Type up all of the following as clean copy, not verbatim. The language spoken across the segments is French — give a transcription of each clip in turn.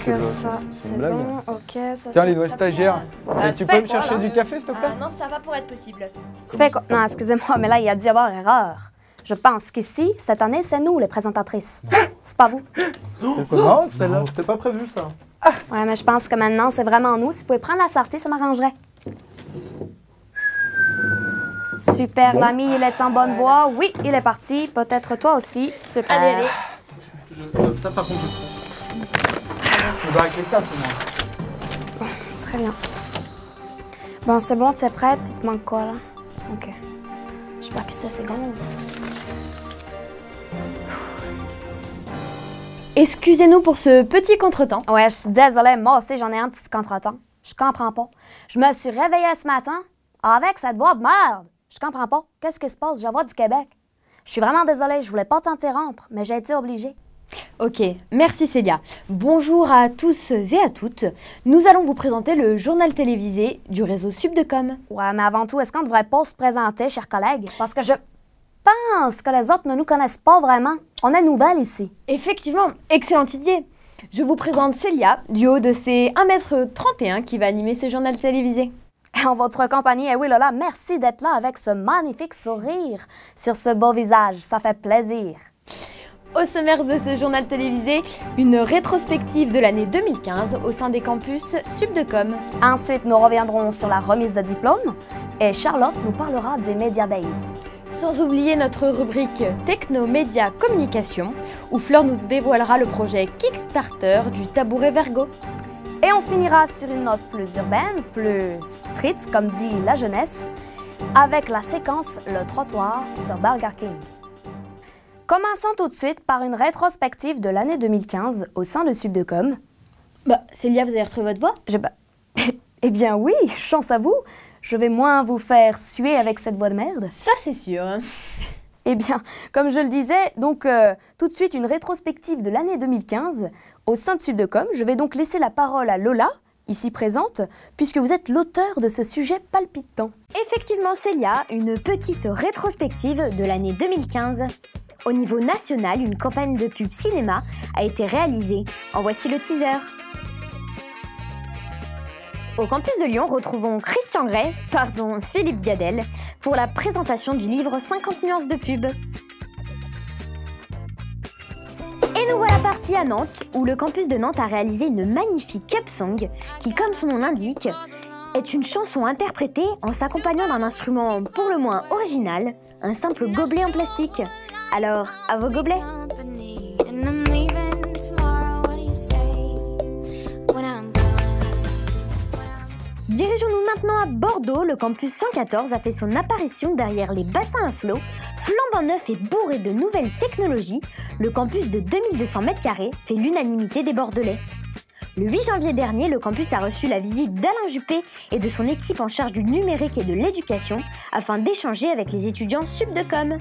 que ça, une c'est blague. bon, ok, ça Tiens, c'est les noix stagiaires, tu peux me chercher du café, s'il te plaît? Non, ça va pour être possible. Tu fais quoi? Non, excusez-moi, mais là, il y a dû y avoir erreur. Je pense qu'ici, cette année, c'est nous, les présentatrices. C'est pas vous. C'est marrant, celle-là. Non, c'était pas prévu ça. Ouais, mais je pense que maintenant, c'est vraiment nous. Si vous pouvez prendre la sortie, ça m'arrangerait. Super, Bon. l'ami, il est en bonne voie. Oui, il est parti. Peut-être toi aussi. Super. Allez, allez. Ça par contre, je dois avec les tasses, moi. Très bien. Bon, c'est bon, tu es prête? Il te manque quoi, là? OK. Je sais pas qui c'est Gonze. Excusez-nous pour ce petit contretemps. Ouais, je suis désolée. Moi aussi, j'en ai un petit contretemps. Je comprends pas. Je me suis réveillée ce matin avec cette voix de merde. Je comprends pas. Qu'est-ce qui se passe? Je vois du Québec. Je suis vraiment désolée. Je voulais pas t'interrompre, mais j'ai été obligée. Ok, merci Célia. Bonjour à tous et à toutes. Nous allons vous présenter le journal télévisé du réseau Subdecom. Ouais, mais avant tout, est-ce qu'on ne devrait pas se présenter, chers collègues? Parce que je pense que les autres ne nous connaissent pas vraiment. On est nouvelles ici. Effectivement, excellente idée. Je vous présente Célia, du haut de ses 1m31 qui va animer ce journal télévisé. En votre compagnie, et oui, Lola, merci d'être là avec ce magnifique sourire sur ce beau visage. Ça fait plaisir. Au sommaire de ce journal télévisé, une rétrospective de l'année 2015 au sein des campus Subdecom. Ensuite, nous reviendrons sur la remise de diplôme et Charlotte nous parlera des Media Days. Sans oublier notre rubrique Techno Média Communication, où Fleur nous dévoilera le projet Kickstarter du tabouret Vergo. Et on finira sur une note plus urbaine, plus street, comme dit la jeunesse, avec la séquence Le trottoir sur Burger King. Commençons tout de suite par une rétrospective de l'année 2015 au sein de Subdecom. Bah, Célia, vous avez retrouvé votre voix? Eh bien oui, chance à vous. Je vais moins vous faire suer avec cette voix de merde. Ça, c'est sûr. Eh bien, comme je le disais, donc tout de suite une rétrospective de l'année 2015 au sein de Subdecom. Je vais donc laisser la parole à Lola, ici présente, puisque vous êtes l'auteur de ce sujet palpitant. Effectivement, Célia, une petite rétrospective de l'année 2015. Au niveau national, une campagne de pub cinéma a été réalisée. En voici le teaser. Au campus de Lyon, retrouvons Philippe Gadel, pour la présentation du livre 50 nuances de pub. Et nous voilà partis à Nantes, où le campus de Nantes a réalisé une magnifique cup song qui, comme son nom l'indique, est une chanson interprétée en s'accompagnant d'un instrument pour le moins original, un simple gobelet en plastique. Alors, à vos gobelets! Dirigeons-nous maintenant à Bordeaux. Le campus 114 a fait son apparition derrière les bassins à flot. Flambant neuf et bourré de nouvelles technologies, le campus de 2200 m² fait l'unanimité des Bordelais. Le 8 janvier dernier, le campus a reçu la visite d'Alain Juppé et de son équipe en charge du numérique et de l'éducation afin d'échanger avec les étudiants Subdecom.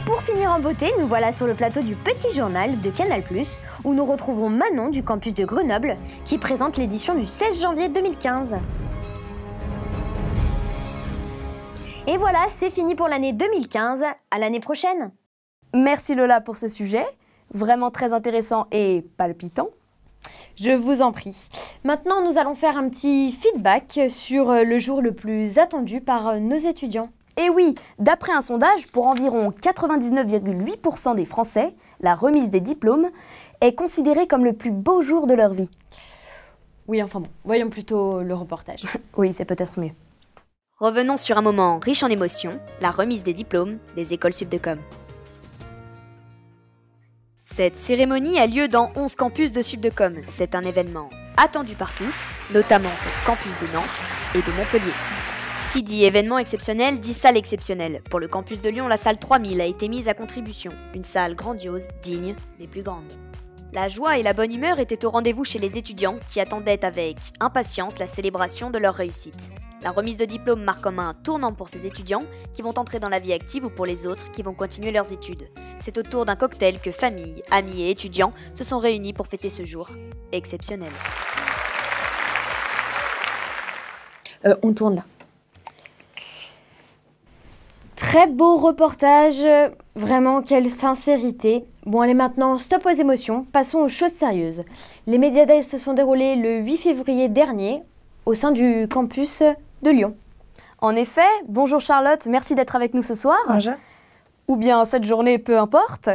Pour finir en beauté, nous voilà sur le plateau du Petit Journal de Canal+, où nous retrouvons Manon du campus de Grenoble, qui présente l'édition du 16 janvier 2015. Et voilà, c'est fini pour l'année 2015. À l'année prochaine! Merci Lola pour ce sujet, vraiment très intéressant et palpitant. Je vous en prie. Maintenant, nous allons faire un petit feedback sur le jour le plus attendu par nos étudiants. Et oui, d'après un sondage, pour environ 99,8% des Français, la remise des diplômes est considérée comme le plus beau jour de leur vie. Oui, enfin bon, voyons plutôt le reportage. Oui, c'est peut-être mieux. Revenons sur un moment riche en émotions, la remise des diplômes des écoles Subdecom. Cette cérémonie a lieu dans 11 campus de Subdecom. C'est un événement attendu par tous, notamment sur le campus de Nantes et de Montpellier. Qui dit événement exceptionnel dit salle exceptionnelle. Pour le campus de Lyon, la salle 3000 a été mise à contribution. Une salle grandiose, digne des plus grandes. La joie et la bonne humeur étaient au rendez-vous chez les étudiants qui attendaient avec impatience la célébration de leur réussite. La remise de diplôme marque comme un tournant pour ces étudiants qui vont entrer dans la vie active ou pour les autres qui vont continuer leurs études. C'est autour d'un cocktail que famille, amis et étudiants se sont réunis pour fêter ce jour exceptionnel. On tourne là. Très beau reportage, vraiment quelle sincérité. Bon allez maintenant, stop aux émotions, passons aux choses sérieuses. Les Media Days se sont déroulés le 8 février dernier au sein du campus de Lyon. En effet, bonjour Charlotte, merci d'être avec nous ce soir. Bonjour. Ou bien cette journée, peu importe.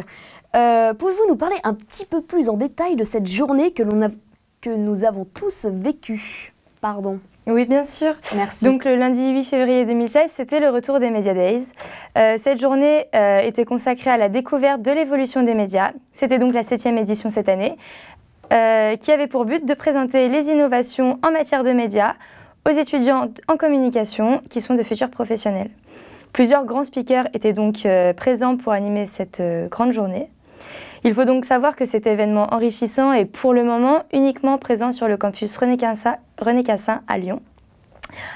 Pouvez-vous nous parler un petit peu plus en détail de cette journée que nous avons tous vécue? Pardon. Oui, bien sûr. Merci. Donc le lundi 8 février 2016, c'était le retour des Media Days. Cette journée était consacrée à la découverte de l'évolution des médias. C'était donc la 7e édition cette année, qui avait pour but de présenter les innovations en matière de médias aux étudiants en communication qui sont de futurs professionnels. Plusieurs grands speakers étaient donc présents pour animer cette grande journée. Il faut donc savoir que cet événement enrichissant est pour le moment uniquement présent sur le campus René Cassin à Lyon.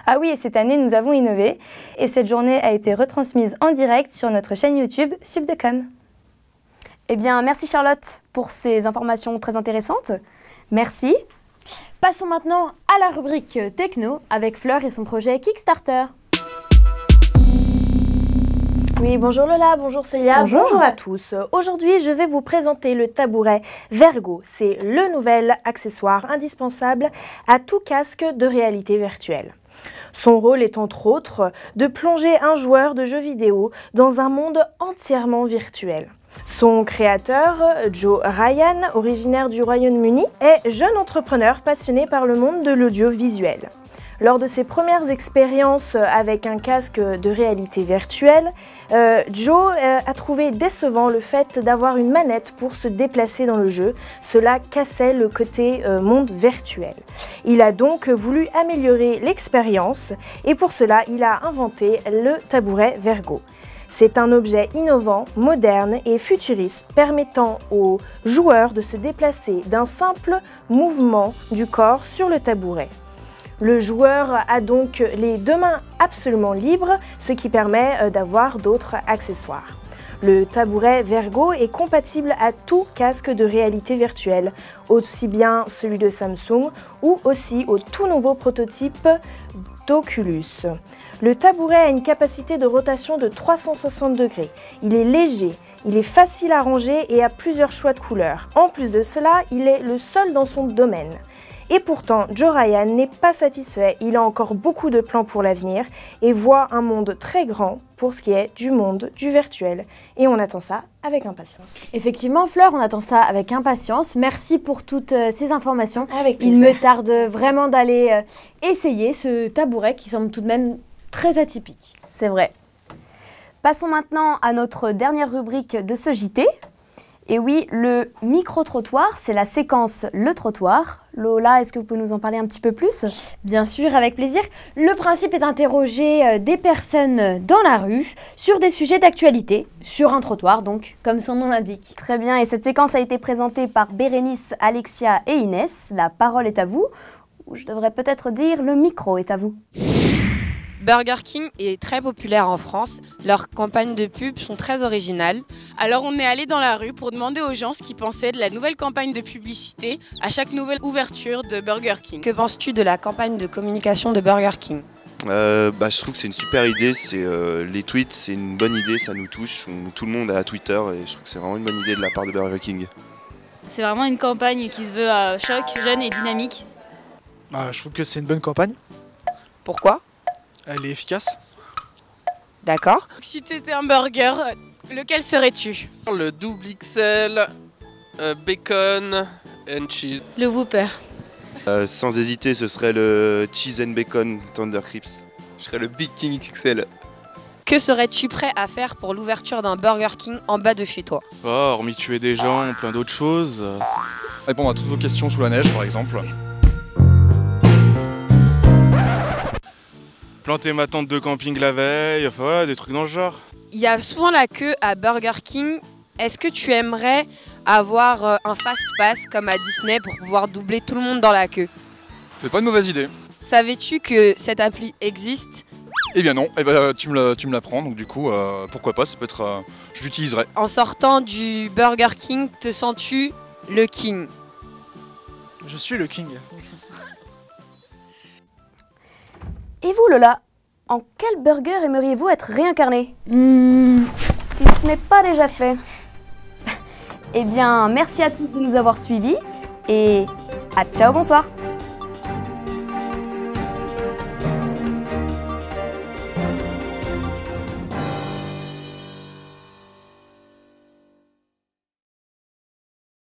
Ah oui, et cette année, nous avons innové et cette journée a été retransmise en direct sur notre chaîne YouTube Sub2Com. Eh bien, merci Charlotte pour ces informations très intéressantes. Merci. Passons maintenant à la rubrique techno avec Fleur et son projet Kickstarter. Oui, bonjour Lola, bonjour Célia, bonjour à tous. Aujourd'hui, je vais vous présenter le tabouret Vergo. C'est le nouvel accessoire indispensable à tout casque de réalité virtuelle. Son rôle est entre autres de plonger un joueur de jeux vidéo dans un monde entièrement virtuel. Son créateur, Joe Ryan, originaire du Royaume-Uni, est jeune entrepreneur passionné par le monde de l'audiovisuel. Lors de ses premières expériences avec un casque de réalité virtuelle, Joe a trouvé décevant le fait d'avoir une manette pour se déplacer dans le jeu. Cela cassait le côté monde virtuel. Il a donc voulu améliorer l'expérience et pour cela, il a inventé le tabouret Vergo. C'est un objet innovant, moderne et futuriste permettant aux joueurs de se déplacer d'un simple mouvement du corps sur le tabouret. Le joueur a donc les deux mains absolument libres, ce qui permet d'avoir d'autres accessoires. Le tabouret Vergo est compatible à tout casque de réalité virtuelle, aussi bien celui de Samsung ou aussi au tout nouveau prototype d'Oculus. Le tabouret a une capacité de rotation de 360 degrés. Il est léger, il est facile à ranger et a plusieurs choix de couleurs. En plus de cela, il est le seul dans son domaine. Et pourtant, Joe Ryan n'est pas satisfait, il a encore beaucoup de plans pour l'avenir et voit un monde très grand pour ce qui est du monde du virtuel. Et on attend ça avec impatience. Effectivement, Fleur, on attend ça avec impatience. Merci pour toutes ces informations. Avec plaisir. Il me tarde vraiment d'aller essayer ce tabouret qui semble tout de même très atypique. C'est vrai. Passons maintenant à notre dernière rubrique de ce JT. Et oui, le micro-trottoir, c'est la séquence Le Trottoir. Lola, est-ce que vous pouvez nous en parler un petit peu plus? Bien sûr, avec plaisir. Le principe est d'interroger des personnes dans la rue sur des sujets d'actualité, sur un trottoir, donc, comme son nom l'indique. Très bien, et cette séquence a été présentée par Bérénice, Alexia et Inès. La parole est à vous, ou je devrais peut-être dire le micro est à vous. Burger King est très populaire en France. Leurs campagnes de pub sont très originales. Alors on est allé dans la rue pour demander aux gens ce qu'ils pensaient de la nouvelle campagne de publicité à chaque nouvelle ouverture de Burger King. Que penses-tu de la campagne de communication de Burger King ? Je trouve que c'est une super idée. Les tweets, c'est une bonne idée, ça nous touche. Tout le monde a Twitter et je trouve que c'est vraiment une bonne idée de la part de Burger King. C'est vraiment une campagne qui se veut choc, jeune et dynamique. Je trouve que c'est une bonne campagne. Pourquoi ? Elle est efficace. D'accord. Si tu étais un burger, lequel serais-tu ? Le double XL, bacon and cheese. Le Whopper. Sans hésiter, ce serait le cheese and bacon Tender Crips. Je serais le Big King XL. Que serais-tu prêt à faire pour l'ouverture d'un Burger King en bas de chez toi ? Hormis tuer des gens, plein d'autres choses. Répondre à toutes vos questions sous la neige, par exemple. Planter ma tente de camping la veille, enfin voilà, des trucs dans le genre. Il y a souvent la queue à Burger King. Est-ce que tu aimerais avoir un fast pass comme à Disney pour pouvoir doubler tout le monde dans la queue ? C'est pas une mauvaise idée. Savais-tu que cette appli existe ? Eh bien non, tu me l'apprends, donc du coup, pourquoi pas, ça peut être... je l'utiliserai. En sortant du Burger King, te sens-tu le king ? Je suis le king. Et vous, Lola, En quel burger aimeriez-vous être réincarné? Si ce n'est pas déjà fait. Eh bien, merci à tous de nous avoir suivis et à ciao, bonsoir.